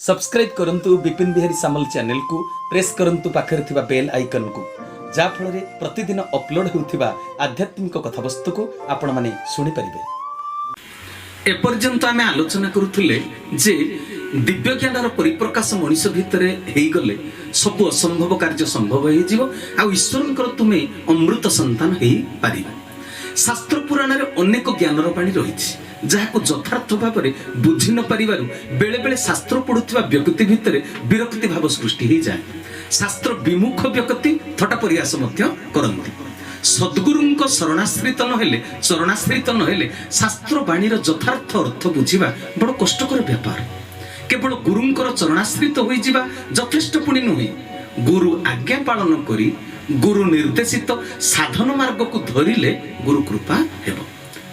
Subscribe करंतु विपिन बिहारी सामल channel को press करंतु पाखरे थिबा बेल आइकन को जा फल रे प्रतिदिन अपलोड होउथिबा आध्यात्मिक कथावस्तु को आपण माने सुनि परिबे। एपर्यंत आमे आलोचना करूथुले जे दिव्य ज्ञानर परिप्रकाश मनुष्य भितरे हेई गले सब असंभव कार्य संभव हेई जीवो आ ईश्वरंकर तुमे अमृत संतान हेई पारिबो। शास्त्र पुराण रे अनेक ज्ञानर पाणी रहिछि जहाको यथार्थ भाव में बुझी न पारिबारु बेले बेले शास्त्र पढ़ुथिबा व्यक्ति भितरे विरक्ति भाव सृष्टि हो जाए। शास्त्र विमुख व्यक्ति थटा परिहास मध्य करंती। सद्गुरुंक शरणाश्रित नहेले शास्त्र बाणीर यथार्थ अर्थ बुझिबा बड़ कष्टकर व्यापार। केवल गुरुंकर चरणाश्रित होई जिबा यथेष्ट पुणी नुहे, गुरु आज्ञा पालन करी गुरु निर्देशित साधन मार्ग को धरिले गुरु कृपा हेबो।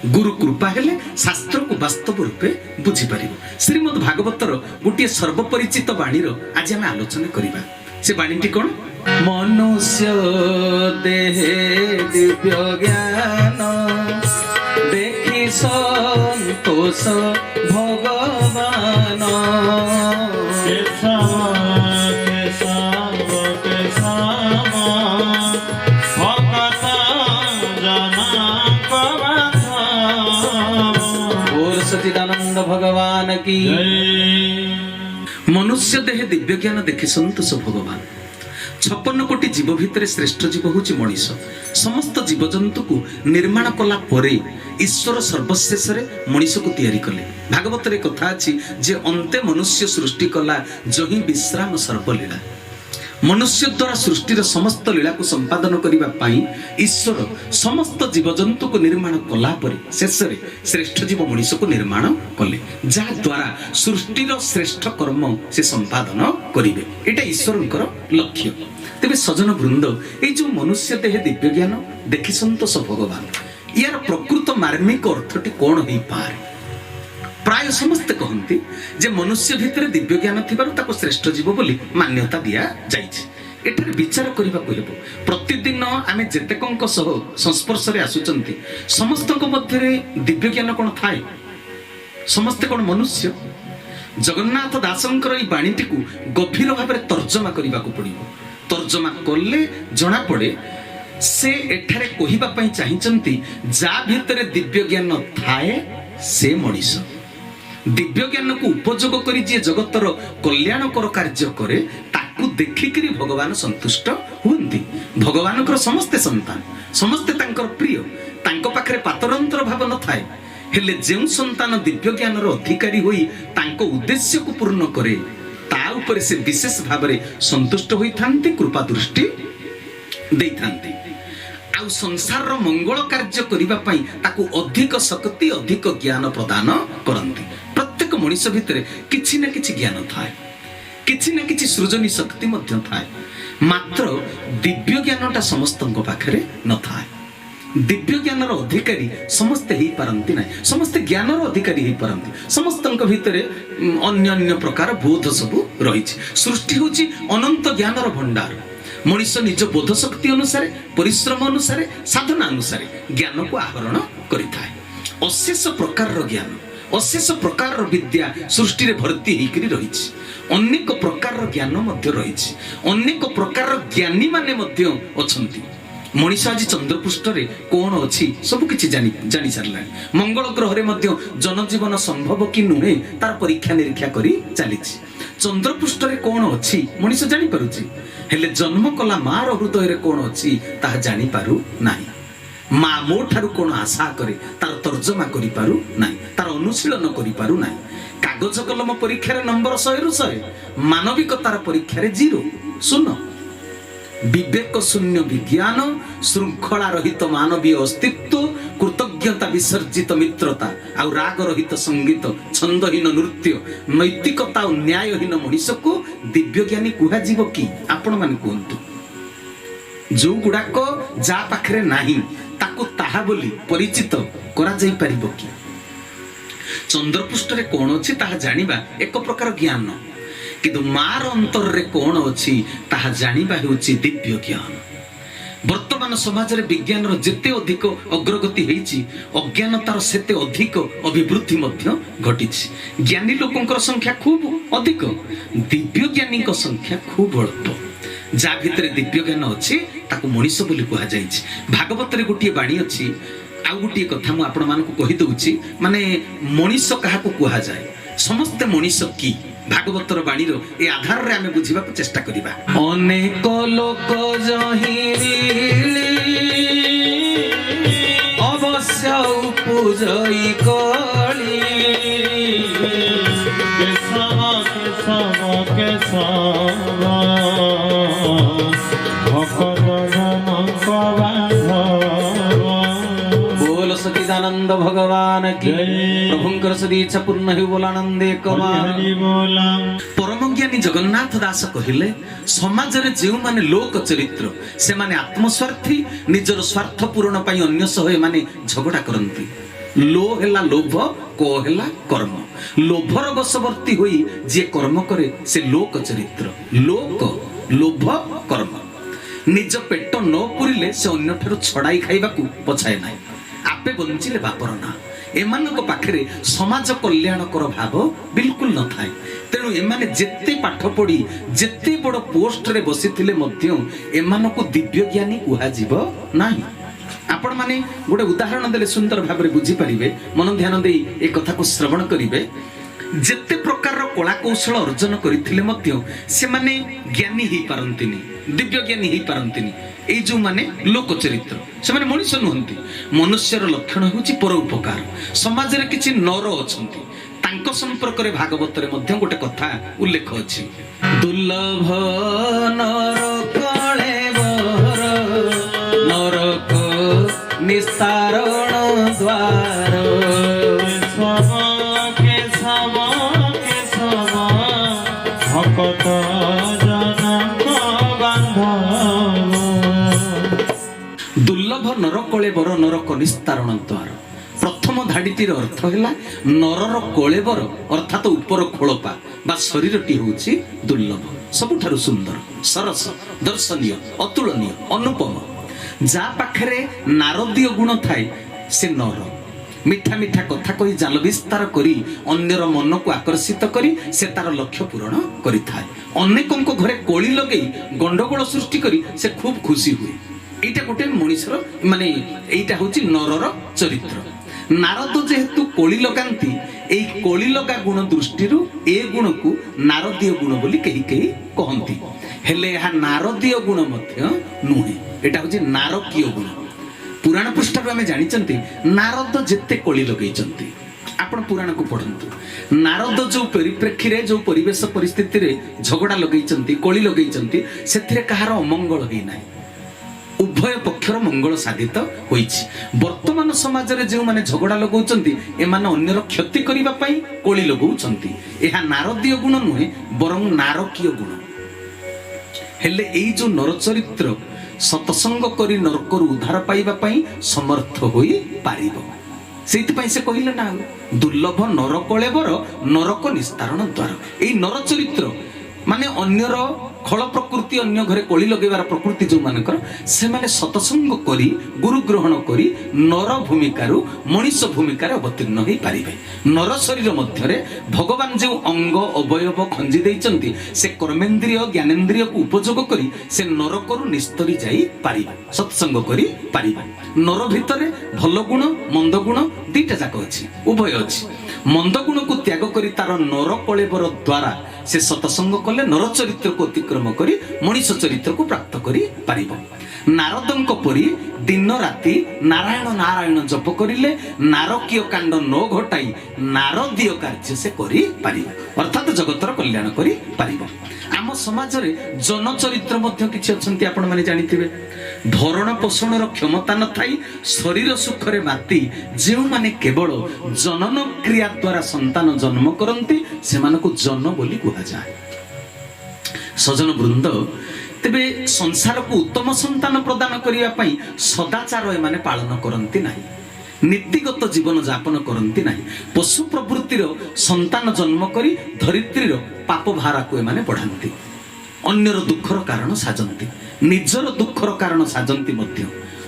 गुरु कृपा हेले शास्त्र को वास्तव रूपे बुझी पारिबो। श्रीमद् भागवतर गोटे सर्वपरिचित बाणीर आज आम आलोचना करिबा। से बाणीटी कोन? मनुष्य देहे दिव्य ज्ञान देखि संतोष भगवान। सच्चिदानंद भगवान की मनुष्य देह दिव्य ज्ञान देखि संतोष भगवान। 56 कोटी जीव भितर श्रेष्ठ जीव होची मनीष। समस्त जीव जंतु को निर्माण कला परे ईश्वर सर्वशेष रे मनीष को तैयारी कले। भागवत रे कथा अछि जे अंते मनुष्य सृष्टि कला जही विश्राम सर्वलीला। मनुष्य द्वारा सृष्टिर समस्त लीला को संपादन करिबा पाई ईश्वर समस्त जीवजंतु को निर्माण कला परे शेष रे श्रेष्ठ जीव मनीष को निर्माण कले, जा द्वारा सृष्टिर श्रेष्ठ कर्म से संपादन करिवे। एटा ईश्वरंकर लक्ष्य। तेबे सजन वृंद ए जो मनुष्य देह दिव्य ज्ञान देखि संतोष भगवान, यार प्रकृत मार्मिक अर्थटी कोन होई पारे? प्राय समस्त कहती जे मनुष्य भितर दिव्य ज्ञान थिबारु ताको श्रेष्ठ जीव बोली मान्यता दिया जाइछि। एठारे विचार करिबा को हेबो। प्रतिदिन आमे जेतेकंक सह संस्पर्श रे आसुचंती समस्तक मध्य रे दिव्य ज्ञान कोन थाए? समस्त कोन मनुष्य? जगन्नाथ दासंकर ई बाणीटी को गभीर भाव रे तर्जमा करिबा को पड़िबो। तर्जमा करले जणा पड़े से एठारे कहिबा पई चाहिचंती जा भितर दिव्य ज्ञान थाए से मनीष। दिव्य ज्ञान को उपयोग करी जे जगतर कल्याणकर कार्य करे ताकू देखिकरी भगवान संतुष्ट हुंती। भगवान समस्ते संतान, समस्ते तांकर प्रिय, तांको पाखरे पातरंतर भाव न थाए। हेले जेउ संतान दिव्य ज्ञान अधिकारी होई तांको उद्देश्य को पूर्ण करे ता ऊपर से विशेष भाव रे संतुष्ट होई थांती, कृपा दृष्टि देई थांती। आउ संसार मंगल कार्य करिबा पई ताकू अधिक शक्ति अधिक ज्ञान प्रदान करंती। प्रत्येक मनुष्य भितर किछि ना किछि ज्ञान थाए, किछि ना किछि सृजनी शक्ति मध्य थाए, मात्र दिव्य ज्ञानटा समस्तଙ୍କ पाखरे न थाए। दिव्य ज्ञानर अधिकारी समस्त हेई पारंती नाही, समस्त ज्ञानर अधिकारी हेई पारंती। समस्तଙ୍କ भितर अन्य अन्य प्रकार बोध सब रहिछि। सृष्टि होछि अनंत ज्ञानर भंडार। मनुष्य निज बोध शक्ति अनुसार, परिश्रम अनुसार, साधना अनुसार ज्ञान को आहरण करिथाए। अशेष प्रकार ज्ञान, अशेष प्रकार विद्या सृष्टि रे भर्ती होइकरी रहिछि। अनेक प्रकार ज्ञान मध्य रहिछि, अनेक प्रकार ज्ञानी माने मध्य अछंती। मनीष आज चंद्रपृष्ठ रे कोन अछि सब किछि जानि सारलानी। मंगल ग्रह रे मध्य जनजीवन संभव कि नुहे तार परीक्षा निरीक्षा करी चलिछि। चंद्रपृष्ठ रे कोन अछि मनीष जानि पारुछि, हेले जन्म कला मार हृदय रे कोन अछि ताहा जानि पारु नाही। माँ मो ठारू कोन आशा करे तार तर्जमा करि पारु नाही, तार अनुशीलन करि पारु नाही। कागज कलम परीक्षा रे नंबर 100 रु 100, मानविकतार परीक्षा रे 0 शून्य। विवेक शून्य विज्ञान, श्रृंखला रहित मानवीय अस्तित्व, कृतज्ञता विसर्जित मित्रता आउ राग रहित संगीत, छंदहीन नृत्य, नैतिकता और न्यायहीन मनीष को दिव्य ज्ञानी कुहा जीव कि? आपण माने कहंतु जो गुडाक जा पाखरे नाही ताको ताहा बोली परिचित करा जाई परिबो कि? चंद्रपृष्ठ रे कोन अछि ताहा जानिबा एक प्रकार ज्ञान, किंतु मार अंतर रे कोन अछि ताहा जानिबा हेउछि दिव्य ज्ञान। ବର୍ତ୍ତମାନ ସମାଜରେ ବିଜ୍ଞାନର ଯେତେ ଅଧିକ ଅଗ୍ରଗତି ହେଇଛି ଅଜ୍ଞାନତାର ସେତେ ଅଧିକ ଅଭିବୃଦ୍ଧି ମଧ୍ୟ ଘଟିଛି। ଜ୍ଞାନୀ ଲୋକଙ୍କର ସଂଖ୍ୟା ଖୁବ ଅଧିକ, ଦିବ୍ୟ ଜ୍ଞାନୀଙ୍କ ସଂଖ୍ୟା ଖୁବ ଅଳ୍ପ। ଯାହା ଭିତରେ ଦିବ୍ୟ ଜ୍ଞାନ ଅଛି ତାକୁ ମଣିଷ ବୋଲି କୁହାଯାଇଛି। ଭାଗବତରେ ଗୋଟିଏ ବାଣୀ ଅଛି। ଆଉ ଗୋଟିଏ କଥା ମୁଁ ଆପଣମାନଙ୍କୁ କହିଦେଉଛି, ମାନେ ମଣିଷ କାହାକୁ କୁହାଯାଏ, ସମସ୍ତେ ମଣିଷ କି ଭାଗବତର ବାଣୀର ଏ ଆଧାରରେ ଆମେ ବୁଝିବାକୁ ଚେଷ୍ଟା କରିବା। ଅନେକ ଲୋକ ଅବଶ୍ୟ ପୂଜଇ କଳି बोल सच्चिदानंद भगवान की प्रभुंकर सदीच्छा पूर्ण ही बोलानंदे परमज्ञानी जगन्नाथ दास कहिले समाज रे जेउ माने लोक चरित्र से माने आत्मस्वार्थी निजर स्वार्थ पूरण पई अन्य सह माने झगड़ा करंती। लो हेला लोभ, को हेला कर्म। लोभर वशवर्ती होई जे कर्म करे से लोक चरित्र। लोक लोभ कर्म निज पेट न पुरिले से अन्य ठारो छड़ाई खाइबाकू पछाए नाही। आपे बंचिले बापर ना। एमानक पाखरे समाज कल्याणकर भाव बिल्कुल न थाए। तेणु एमाने जेते पाठ पढ़ी जेते बड़ पोस्ट रे बसिथिले मध्य एमानकू दिव्य ज्ञानी कुहा जीव नाही। आपण माने गोटे उदाहरण देले सुंदर भाव रे बुझी परिबे। मन ध्यान देई ए कथा को श्रवण करिवे। जेते प्रकार कला कौशल अर्जन करथिले मध्य से माने ज्ञानी ही पारंतिनी, दिव्य ज्ञानी ही पारंतिनी। एई जो माने लोक चरित्र से माने मनुष्य नुहंती। मनुष्यर लक्षण होची परोपकार। समाज रे किछि नर अछंती, तांको संपर्क रे भागवत रे मध्य गोटे कथा उल्लेख अछि। दुर्लभ नर कळेबर नरक निस्तारण द्वार भक्त दुर्लभ नर कळेबर नरक निस्तारण द्वार। प्रथम धाड़ीटीर अर्थ है नरर कळेबर अर्थात उपर खोलपा बा शरीरटी होची दुर्लभ, सबुठारु सुंदर, सरस, दर्शनीय, अतुलनीय, अनुपम। जा पाखरे नारदीय गुण थाए से नर मिठा मिठा कथा कही जाल विस्तार करी अन्यर मन को आकर्षित करी से तार लक्ष्य पूरण करि थाए। अनेकंको घरे कोली लगेई गंडगोल सृष्टि करी से खूब खुशी हुए। एटा गोटे मनुष्यर माने एटा होची नरर चरित्र। नारद जेहेतु कोली लगांती एई कोली लगा गुण दृष्टिरु ए गुण को नारदीय गुण बोली कही कही कहंती। हेले या नारदीय गुण मध्य नुहे, एटा होची नारकीय गुण। पुराण पृष्ठ आम जानी नारद जेते कोली लगेइचंती। आपण पुराण को पढ़ंतु। नारद जो परिप्रेक्षी रे जो परिवेश परिस्थिति रे झगड़ा लगेइचंती, कोली लगेइचंती, सेथिरे कहार अमंगल होई नाही, उभय पक्षर मंगल साधित होइछि। वर्तमान समाज रे जो माने झगड़ा लगौचंती एमाने अन्यर क्षति करिबा पई कोली लगौचंती। एहा नारदीय गुण नुहे बरं नारकीय गुण। हेले एई जो नर चरित्र सतसंग करी नरकर उद्धार पाइबा पई समर्थ होई पारिबो। सेइतपई से कहिले ना दुर्लभ नर कळेबर नरक निस्तारण द्वार। एई नर चरित्र माने अन्यर खल प्रकृति अन्य घरे कोली लगेबार प्रकृति जो मानकर से माने सतसंग करी गुरु ग्रहण करी नर भूमिकारु मनीष भूमिकार अवतीर्ण होई पारिबे। नर शरीर मध्यरे भगवान जो अंग अवयव खंजी देइचंती से कर्मेंद्रिय ज्ञानेंद्रिय को उपयोग करी से नरकरु निस्तरी जाई पारिबे, सत्संग करी पारिबे। नर भितरे भल गुण मंद गुण दुईटा जाक अछि, उभय अछि। मंद गुण को त्याग करी तार नर कळेबर द्वारा से सतसंग कले नर चरित्र को अतिक्रम करी मनीष चरित्र को प्राप्त करी पारिबो। नारदंक परी दिन राति नारायण नारायण जप करिले नारकीय कांड न घटाई नारदीय कार्य से करी पारिबो, अर्थात जगतर कल्याण करी पारिबो। आम समाज रे जन चरित्र मध्य किछि अछंती आपण माने जानिथिबे। भरण पोषणर क्षमता न थाई शरीर सुखरे माती जेउ माने केवल जनन क्रिया द्वारा संतान जन्म करंती सेमानकु जन बोली कुहा जाय। सजन वृंद तेबे संसार को उत्तम संतान प्रदान करिया पई सदाचार एमाने पालन करंती नाही, नीतिगत जीवन यापन करंती नाही। पशु प्रवृत्तिर संतान जन्म करी धरित्रीर पाप भारा को एमाने बढ़ांती। ଅନ୍ୟର ଦୁଃଖର କାରଣ ସାଜନ୍ତି, ନିଜର ଦୁଃଖର କାରଣ ସାଜନ୍ତି ମଧ୍ୟ।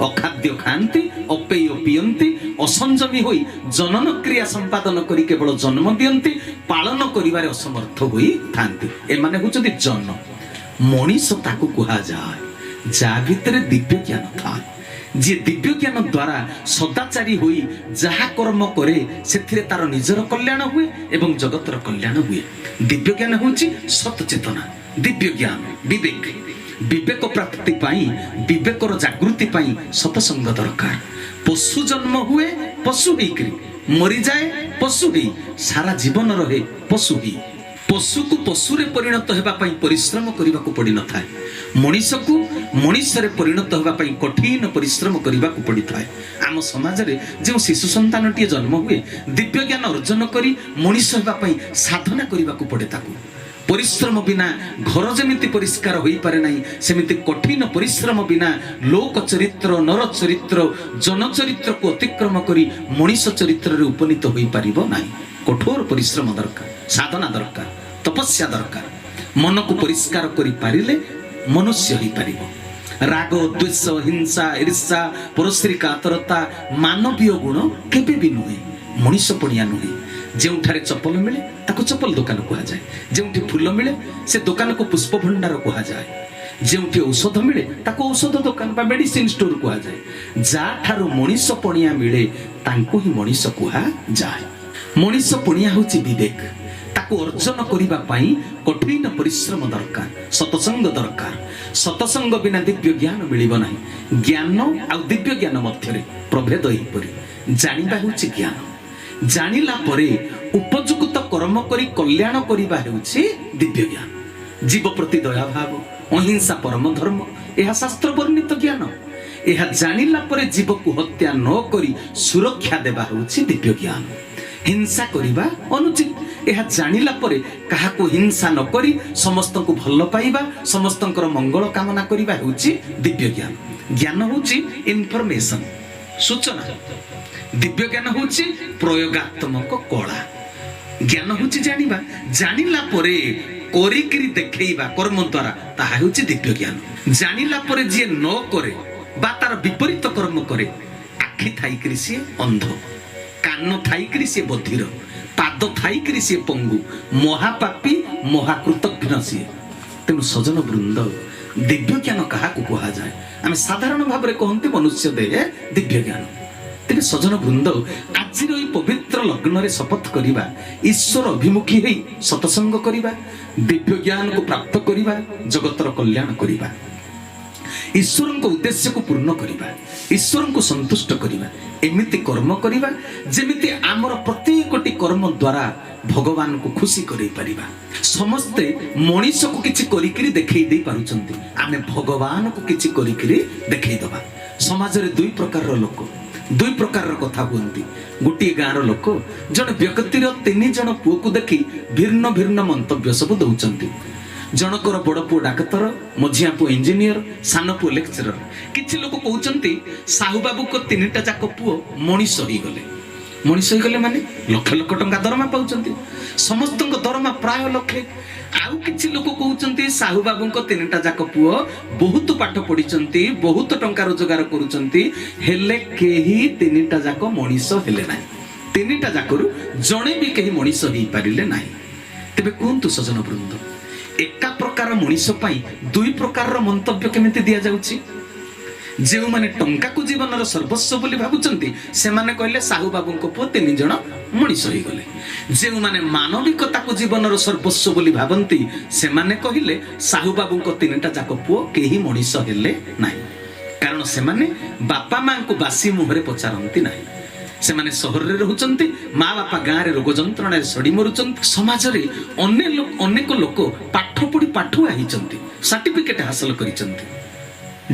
ଅଖାଦ୍ୟ ଖାଆନ୍ତି, ଅପେୟ ପିଅନ୍ତି, ଅସଂଯମୀ ହୋଇ ଜନନ କ୍ରିୟା ସମ୍ପାଦନ କରି କେବଳ ଜନ୍ମ ଦିଅନ୍ତି, ପାଳନ କରିବାରେ ଅସମର୍ଥ ହୋଇଥାନ୍ତି। ଏମାନେ ହେଉଛନ୍ତି ଜନ। ମଣିଷ ତାକୁ କୁହାଯାଏ ଯାହା ଭିତରେ ଦିବ୍ୟ ଜ୍ଞାନ ଥାଏ, ଯିଏ ଦିବ୍ୟ ଜ୍ଞାନ ଦ୍ୱାରା ସଦାଚାରୀ ହୋଇ ଯାହା କର୍ମ କରେ ସେଥିରେ ତାର ନିଜର କଲ୍ୟାଣ ହୁଏ ଏବଂ ଜଗତର କଲ୍ୟାଣ ହୁଏ। ଦିବ୍ୟ ଜ୍ଞାନ ହେଉଛି ସତଚେତନା, ଦିବ୍ୟ ଜ୍ଞାନ, ବିବେକ। ବିବେକ ପ୍ରାପ୍ତି ପାଇଁ, ବିବେକର ଜାଗୃତି ପାଇଁ ସତସଙ୍ଗ ଦରକାର। ପଶୁ ଜନ୍ମ ହୁଏ ପଶୁ ହେଇକରି, ମରିଯାଏ ପଶୁ ହେଇ, ସାରା ଜୀବନ ରହେ ପଶୁ ହେଇ। ପଶୁକୁ ପଶୁରେ ପରିଣତ ହେବା ପାଇଁ ପରିଶ୍ରମ କରିବାକୁ ପଡ଼ିନଥାଏ, ମଣିଷକୁ ମଣିଷରେ ପରିଣତ ହେବା ପାଇଁ କଠିନ ପରିଶ୍ରମ କରିବାକୁ ପଡ଼ିଥାଏ। ଆମ ସମାଜରେ ଯେଉଁ ଶିଶୁ ସନ୍ତାନଟିଏ ଜନ୍ମ ହୁଏ, ଦିବ୍ୟ ଜ୍ଞାନ ଅର୍ଜନ କରି ମଣିଷ ହେବା ପାଇଁ ସାଧନା କରିବାକୁ ପଡ଼େ। ତାକୁ ପରିଶ୍ରମ ବିନା ଘର ଯେମିତି ପରିଷ୍କାର ହୋଇପାରେ ନାହିଁ, ସେମିତି କଠିନ ପରିଶ୍ରମ ବିନା ଲୋକ ଚରିତ୍ର, ନର ଚରିତ୍ର, ଜନ ଚରିତ୍ରକୁ ଅତିକ୍ରମ କରି ମଣିଷ ଚରିତ୍ରରେ ଉପନୀତ ହୋଇପାରିବ ନାହିଁ। କଠୋର ପରିଶ୍ରମ ଦରକାର, ସାଧନା ଦରକାର, ତପସ୍ୟା ଦରକାର। ମନକୁ ପରିଷ୍କାର କରିପାରିଲେ ମନୁଷ୍ୟ ହୋଇପାରିବ। ରାଗ, ଦ୍ୱେଷ, ହିଂସା, ଈର୍ଷା, ପରଶ୍ରୀ କାତରତା ମାନବୀୟ ଗୁଣ କେବେ ବି ନୁହେଁ, ମଣିଷ ପଣିଆ ନୁହେଁ। ଯେଉଁଠାରେ ଚପଲ ମିଳେ ତାକୁ ଚପଲ ଦୋକାନ କୁହାଯାଏ, ଯେଉଁଠି ଫୁଲ ମିଳେ ସେ ଦୋକାନକୁ ପୁଷ୍ପ ଭଣ୍ଡାର କୁହାଯାଏ, ଯେଉଁଠି ଔଷଧ ମିଳେ ତାକୁ ଔଷଧ ଦୋକାନ ବା ମେଡିସିନ ଷ୍ଟୋର କୁହାଯାଏ। ଯାହାଠାରୁ ମଣିଷ ପଣିଆ ମିଳେ ତାଙ୍କୁ ହିଁ ମଣିଷ କୁହାଯାଏ। ମଣିଷ ପଣିଆ ହେଉଛି ବିବେକ। ତାକୁ ଅର୍ଜନ କରିବା ପାଇଁ କଠିନ ପରିଶ୍ରମ ଦରକାର, ସତସଙ୍ଗ ଦରକାର। ସତସଙ୍ଗ ବିନା ଦିବ୍ୟ ଜ୍ଞାନ ମିଳିବ ନାହିଁ। ଜ୍ଞାନ ଆଉ ଦିବ୍ୟ ଜ୍ଞାନ ମଧ୍ୟରେ ପ୍ରଭେଦ ଏହିପରି। ଜାଣିବା ହେଉଛି ଜ୍ଞାନ, ଜାଣିଲା ପରେ ଉପଯୁକ୍ତ କର୍ମ କରି କଲ୍ୟାଣ କରିବା ହେଉଛି ଦିବ୍ୟ ଜ୍ଞାନ। ଜୀବ ପ୍ରତି ଦୟାଭାବ, ଅହିଂସା ପରମ ଧର୍ମ, ଏହା ଶାସ୍ତ୍ର ବର୍ଣ୍ଣିତ ଜ୍ଞାନ। ଏହା ଜାଣିଲା ପରେ ଜୀବକୁ ହତ୍ୟା ନ କରି ସୁରକ୍ଷା ଦେବା ହେଉଛି ଦିବ୍ୟ ଜ୍ଞାନ। ହିଂସା କରିବା ଅନୁଚିତ, ଏହା ଜାଣିଲା ପରେ କାହାକୁ ହିଂସା ନ କରି ସମସ୍ତଙ୍କୁ ଭଲ ପାଇବା, ସମସ୍ତଙ୍କର ମଙ୍ଗଳ କାମନା କରିବା ହେଉଛି ଦିବ୍ୟ ଜ୍ଞାନ। ଜ୍ଞାନ ହେଉଛି ଇନଫର୍ମେସନ, ସୂଚନା। ଦିବ୍ୟ ଜ୍ଞାନ ହେଉଛି ପ୍ରୟୋଗାତ୍ମକ କଳା। ଜ୍ଞାନ ହେଉଛି ଜାଣିବା, ଜାଣିଲା ପରେ କରିକିରି ଦେଖେଇବା କର୍ମ ଦ୍ୱାରା, ତାହା ହେଉଛି ଦିବ୍ୟ ଜ୍ଞାନ। ଜାଣିଲା ପରେ ଯିଏ ନ କରେ ବା ତାର ବିପରୀତ କର୍ମ କରେ, ଆଖି ଥାଇକିରି ସିଏ ଅନ୍ଧ, କାନ ଥାଇକିରି ସିଏ ବଧିର, ପାଦ ଥାଇକିରି ସିଏ ପଙ୍ଗୁ, ମହାପାପୀ, ମହାକୃତଘ୍ନ ସିଏ। ତେଣୁ ସଜନ ବୃନ୍ଦ, ଦିବ୍ୟ ଜ୍ଞାନ କାହାକୁ କୁହାଯାଏ? ଆମେ ସାଧାରଣ ଭାବରେ କହନ୍ତି ମନୁଷ୍ୟ ଦେହେ ଦିବ୍ୟ ଜ୍ଞାନ। ତେବେ ସଜନ ବୃନ୍ଦ, ଆଜିର ଏହି ପବିତ୍ର ଲଗ୍ନରେ ଶପଥ କରିବା, ଈଶ୍ୱର ଅଭିମୁଖୀ ହେଇ ସତସଙ୍ଗ କରିବା, ଦିବ୍ୟ ଜ୍ଞାନକୁ ପ୍ରାପ୍ତ କରିବା, ଜଗତର କଲ୍ୟାଣ କରିବା, ଈଶ୍ୱରଙ୍କ ଉଦ୍ଦେଶ୍ୟକୁ ପୂର୍ଣ୍ଣ କରିବା, ଈଶ୍ୱରଙ୍କୁ ସନ୍ତୁଷ୍ଟ କରିବା, ଏମିତି କର୍ମ କରିବା ଯେମିତି ଆମର ପ୍ରତ୍ୟେକଟି କର୍ମ ଦ୍ୱାରା ଭଗବାନଙ୍କୁ ଖୁସି କରେଇ ପାରିବା। ସମସ୍ତେ ମଣିଷକୁ କିଛି କରିକିରି ଦେଖେଇ ଦେଇ ପାରୁଛନ୍ତି, ଆମେ ଭଗବାନଙ୍କୁ କିଛି କରିକିରି ଦେଖେଇଦବା। ସମାଜରେ ଦୁଇ ପ୍ରକାରର ଲୋକ, ଦୁଇ ପ୍ରକାରର କଥା ହୁଅନ୍ତି। ଗୋଟିଏ ଗାଁର ଲୋକ ଜଣେ ବ୍ୟକ୍ତିର 3 ଜଣ ପୁଅକୁ ଦେଖି ଭିନ୍ନ ଭିନ୍ନ ମନ୍ତବ୍ୟ ସବୁ ଦଉଛନ୍ତି। ଜଣକର ବଡ଼ ପୁଅ ଡାକ୍ତର, ମଝିଆ ପୁଅ ଇଞ୍ଜିନିୟର, ସାନ ପୁଅ ଲେକ୍ଚରର। କିଛି ଲୋକ କହୁଛନ୍ତି ସାହୁ ବାବୁଙ୍କ 3ଟା ଯାକ ପୁଅ ମଣିଷ ହେଇଗଲେ। ମଣିଷ ହେଇଗଲେ ମାନେ ଲକ୍ଷ ଲକ୍ଷ ଟଙ୍କା ଦରମା ପାଉଛନ୍ତି, ସମସ୍ତଙ୍କ ଦରମା ପ୍ରାୟ ଲକ୍ଷେ। ଆଉ କିଛି ଲୋକ କହୁଛନ୍ତି ସାହୁ ବାବୁଙ୍କ 3ଟା ଯାକ ପୁଅ ବହୁତ ପାଠ ପଢିଛନ୍ତି, ବହୁତ ଟଙ୍କା ରୋଜଗାର କରୁଛନ୍ତି, ହେଲେ କେହି 3ଟା ଯାକ ମଣିଷ ହେଲେ ନାହିଁ। 3ଟା ଯାକରୁ ଜଣେ ବି କେହି ମଣିଷ ହେଇପାରିଲେ ନାହିଁ। ତେବେ କୁହନ୍ତୁ ସଜନ ବୃନ୍ଦ, ଏକା ପ୍ରକାର ମଣିଷ ପାଇଁ ଦୁଇ ପ୍ରକାରର ମନ୍ତବ୍ୟ କେମିତି ଦିଆଯାଉଛି? ଯେଉଁମାନେ ଟଙ୍କାକୁ ଜୀବନର ସର୍ବସ୍ୱ ବୋଲି ଭାବୁଛନ୍ତି ସେମାନେ କହିଲେ ସାହୁ ବାବୁଙ୍କ ପୁଅ 3 ଜଣ ମଣିଷ ହେଇଗଲେ। ଯେଉଁମାନେ ମାନବିକତାକୁ ଜୀବନର ସର୍ବସ୍ୱ ବୋଲି ଭାବନ୍ତି ସେମାନେ କହିଲେ ସାହୁ ବାବୁଙ୍କ 3ଟା ଯାକ ପୁଅ କେହି ମଣିଷ ହେଲେ ନାହିଁ। କାରଣ ସେମାନେ ବାପା ମାଙ୍କୁ ବାସି ମୁହଁରେ ପଚାରନ୍ତି ନାହିଁ। ସେମାନେ ସହରରେ ରହୁଛନ୍ତି, ମା ବାପା ଗାଁରେ ରୋଗ ଯନ୍ତ୍ରଣାରେ ସଡ଼ି ମରୁଛନ୍ତି। ସମାଜରେ ଅନେକ ଲୋକ ପାଠ ପଢି ପାଠୁଆ ହେଇଛନ୍ତି, ସାର୍ଟିଫିକେଟ ହାସଲ କରିଛନ୍ତି,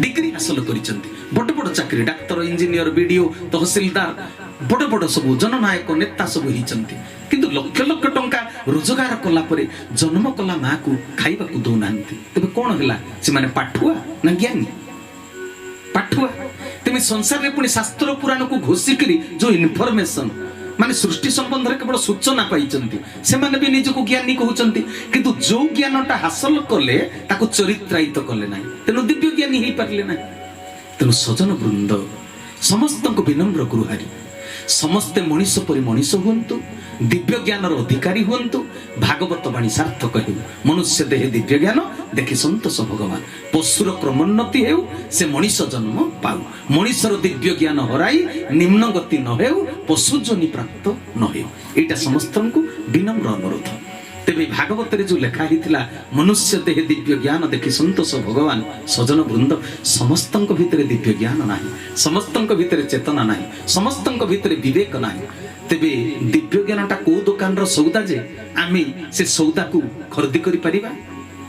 ডিগ্রি হাসল করেছেন, বড় বড় চাকরি, ডাক্তার, ইঞ্জিনিয়র, বিডিও, তহসিলদার, বড় বড় সবু জননায়ক নেতা সবু হয়েছেন। কিন্তু লক্ষ লক্ষ টঙ্কা রোজগার কলা পরে জন্ম কলা মা কু খাইবাকু দৌ নাহান্তি। তবে কোন হেলা সেমানে পাঠুয়া না জ্ঞানী? পাঠুয়া। তেমনি সংসারে পুনি শাস্ত্র পুরাণকু ঘোষিকি যে ইনফরমেশন माने सृष्टि संबंध रे केवल सूचना पाइचंती से माने भी निजको ज्ञानी कहउचंती किंतु जो ज्ञानटा हासिल कले ताको चरित्रायित कले नाही तेनु दिव्य ज्ञानी ही पारले नाही। तेनु सजन वृंद समस्त को विनम्र गुरुहारी समस्ते मनीष परि मनीष हुंतु दिव्य ज्ञान अधिकारी हुंतु भागवत वाणी सार्थक हेउ मनुष्य देह दिव्य ज्ञान देखि संतोष भगवान पशुर क्रमोन्नति हेउ से मनीष जन्म पाउ मनीषर दिव्य ज्ञान हराई निम्न गति न हेउ पशु जनि प्राप्त न हेउ एटा समस्तंकु विनम्र अनुरोध। तेबे भागवत रे जो लेखा हिथिला मनुष्य देह दिव्य ज्ञान देखि संतोष भगवान सजन वृंद समस्तंक भितरे दिव्य ज्ञान नाही समस्तंक भितरे चेतना नाही समस्तंक भितरे विवेक नाही। तेबे दिव्य ज्ञानटा को दुकान रो सौदा जे आमे से सौदा को खरीदी करि परिबा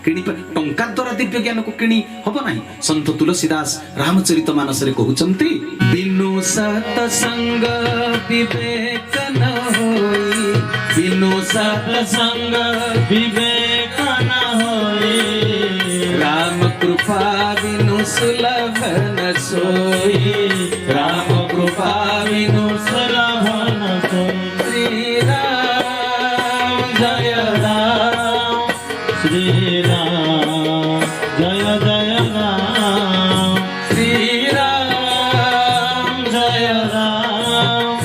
किणी टंका द्वारा दिव्य ज्ञान को किणी हबो नाही। संत तुलसीदास रामचरित मानस रे कहउचंती बिनु सतसंग विवेक न होई बिनु सतसंग विवेक न होई राम कृपा बिनु सुलभ न सोई राम कृपा बिनु सुलभ न सोई श्री राम जय राम श्री राम जय जय राम श्री राम जय राम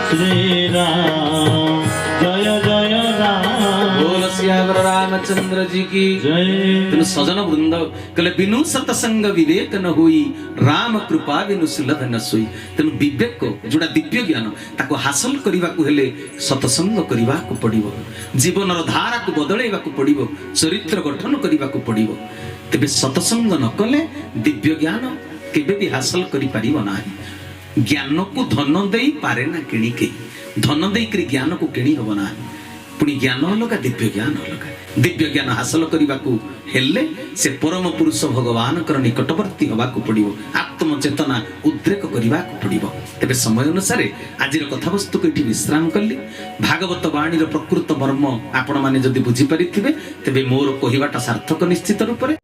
श्री राम जय जय राम बोल सियावर रामचंद्र जी की जय। तेनु सजन वृंद कले बिनु सतसंग विवेक न होई राम कृपा बिनु सुलभ न सोई। तेनु विवेक को जोड़ा दिव्य ज्ञान ताको हासिल करिवा को हेले सतसंग करिवा को पड़िबो जीवन रो धारा को बदलैवा को पड़िबो चरित्र गठन करिवा को पड़िबो। तेबे सतसंग न कले दिव्य ज्ञान केबे भी हासिल करि परिबो नाही। ज्ञान को धन देई पारे ना किणी के धन देई करी ज्ञान को किणी हबो नाही। पुणी ज्ञान अलगा दिव्य ज्ञान अलगा दिव्य ज्ञान हासिल करिवा को हेले से परम पुरुष भगवान कर निकटवर्ती हवा को पड़िबो आत्म चेतना उद्रेक करिवा को पड़िबो। तेबे समय अनुसार आजिर कथा वस्तु को एठी विश्राम कल्ली भागवत वाणी रो प्रकृत मर्म आपण माने जदि बुझी परिथिबे तेबे मोर कहिवाटा सार्थक निश्चित रूप रे।